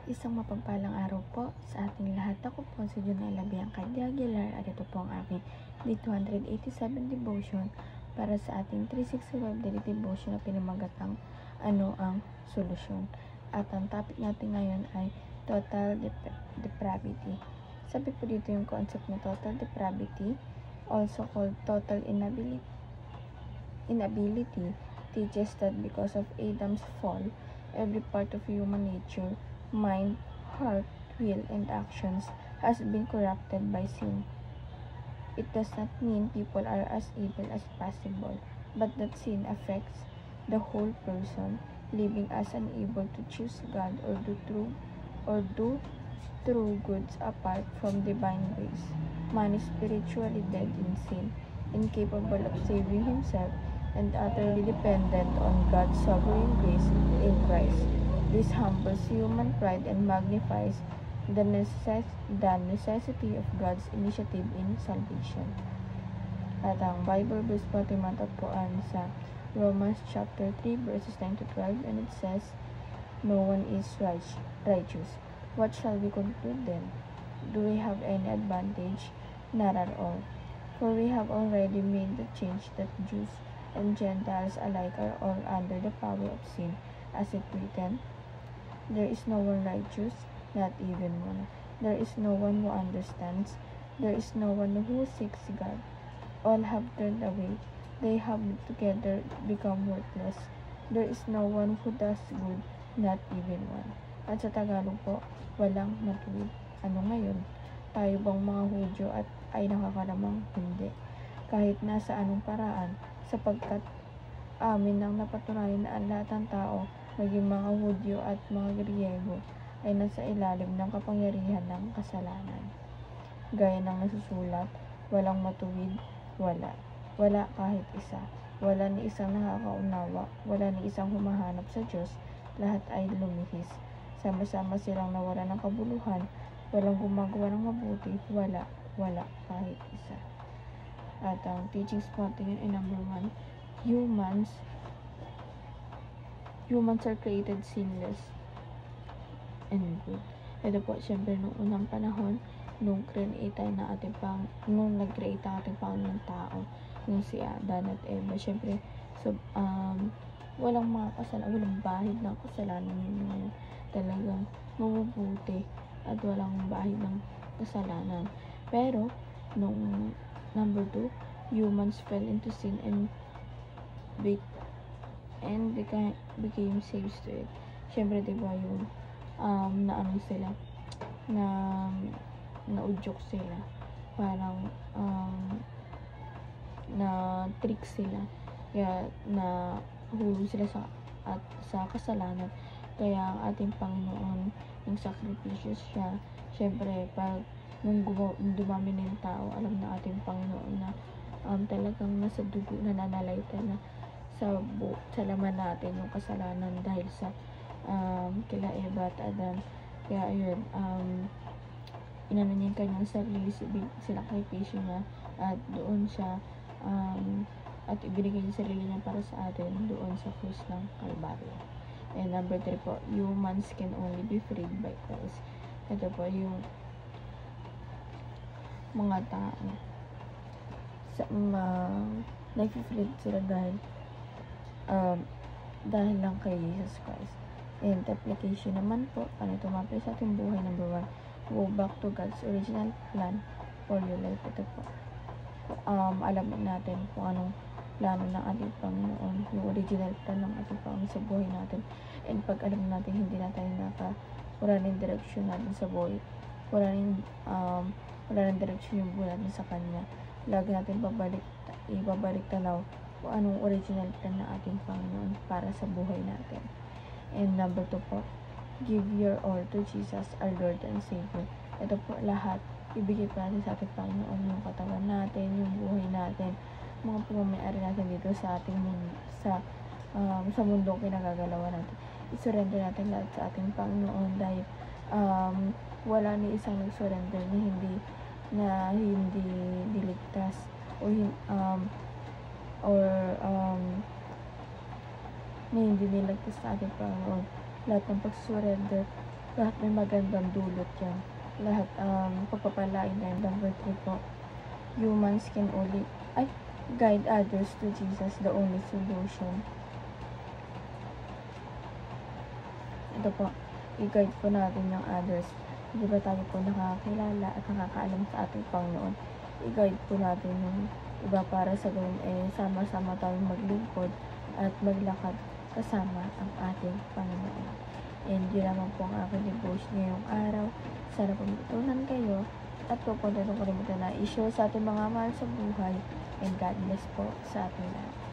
Isang mapagpalang araw po sa ating lahat. Ako po si Junella Bianca de Aguilar at ito po ang aking Day 287 devotion para sa ating 365 daily devotion na pinamagatang ano ang solusyon. At ang topic natin ngayon ay total depravity. Sabi po dito yung concept ng total depravity, also called total inability, teaches that because of Adam's fall, every part of human nature, mind, heart, will, and actions has been corrupted by sin. It does not mean people are as evil as possible, but that sin affects the whole person, leaving us unable to choose God or do true goods apart from divine grace. Man is spiritually dead in sin, incapable of saving himself, and utterly dependent on God's sovereign grace in Christ. This humbles human pride and magnifies the necessity of God's initiative in salvation. At ang Bible verse po ating matagpuan sa Romans chapter 3 verses 9 to 12, and it says, "No one is righteous. What shall we conclude then? Do we have any advantage? Not at all. For we have already made the change that Jews and Gentiles alike are all under the power of sin, as it written, there is no one righteous, not even one. There is no one who understands. There is no one who seeks God. All have turned away. They have together become worthless. There is no one who does good, not even one." At sa Tagalog po, walang matuwid. Ano ngayon? Tayo bang mga Hudyo at ay nakakalamang hindi? Kahit nasa anong paraan, sapagkat amin nang napatunayan na ang lahat ng tao, maging mga Hudyo at mga Griego, ay nasa ilalim ng kapangyarihan ng kasalanan. Gaya ng nasusulat, walang matuwid, wala. Wala kahit isa. Wala ni isang nakakaunawa, wala ni isang humahanap sa Diyos, lahat ay lumihis. Sama-sama silang nawala ng kabuluhan, walang gumagawa ng mabuti, wala kahit isa. At ang teachings po natin ay number 1, humans are created sinless and good. Ito po, syempre, nung unang panahon, nung nag-create ang ating Panginoong tao, nung si Adan at Eva, syempre, so, walang bahid ng kasalanan yun. Talagang mabubuti at walang bahid ng kasalanan. Pero, nung number 2, humans fell into sin and became slaves to it. Syempre, diba yung naudyok sila, parang na trick sila, kaya na hulog sila sa kasalanan. Kaya ang ating Panginoon, yung sakripisyo siya, syempre pag nung dumami na yung tao, alam na ating Panginoon na talagang nasa dugo na nananalayta na sa laman natin yung kasalanan dahil sa kila Eva at Adan. Kaya ayun, inano niya yung kanyang sarili, sinakripisyo niya, at doon siya at ibinigay yung sarili niya para sa atin doon sa krus ng Kalbaryo. And number 3 po, humans can only be freed by Christ. Ito po yung mga tao nag-freed sila dahil lang kay Jesus Christ. And application naman po, paano ito ma-apply sa ating buhay? Number 1, go back to God's original plan for your life. Ito po, alamin natin kung anong plano ng ating Panginoon, yung original plan ng ating Panginoon sa buhay natin. And pag alam natin, hindi na tayo wala ng direksyon natin sa buhay, wala ng direksyon yung buhay natin sa Kanya, lagi natin ibabalik tanaw kung anong original plan ng ating Panginoon para sa buhay natin. And number 2 po, give your all to Jesus, our Lord and Savior. Ito po, lahat ibigay pa natin sa ating Panginoon, yung katawan natin, yung buhay natin, mga pagmamayari natin dito sa ating sa mundong kinagagalawan natin. I-surrender natin lahat sa ating Panginoon, dahil wala ni isang nag-surrender na hindi diligtas na hindi nilagtas sa ating Panginoon. Lahat ng pag-surrender Lahat may magandang dulot yan. Lahat pagpapalain na yan. Number 3 po, humans can only guide others to Jesus, the only solution. Ito po, i-guide po natin yung others. Di ba tayo po nakakilala at nakakaalam sa ating Panginoon? I-guide po natin yung iba para sa ganun sama-sama tayong maglingkod at maglakad kasama ang ating Panginoon. And yun naman po ang aking devotion ngayong araw. Sana po matutunan kayo at pupunta nung kalimutan na i-share sa ating mga mahal sa buhay. And God bless po sa ating lahat.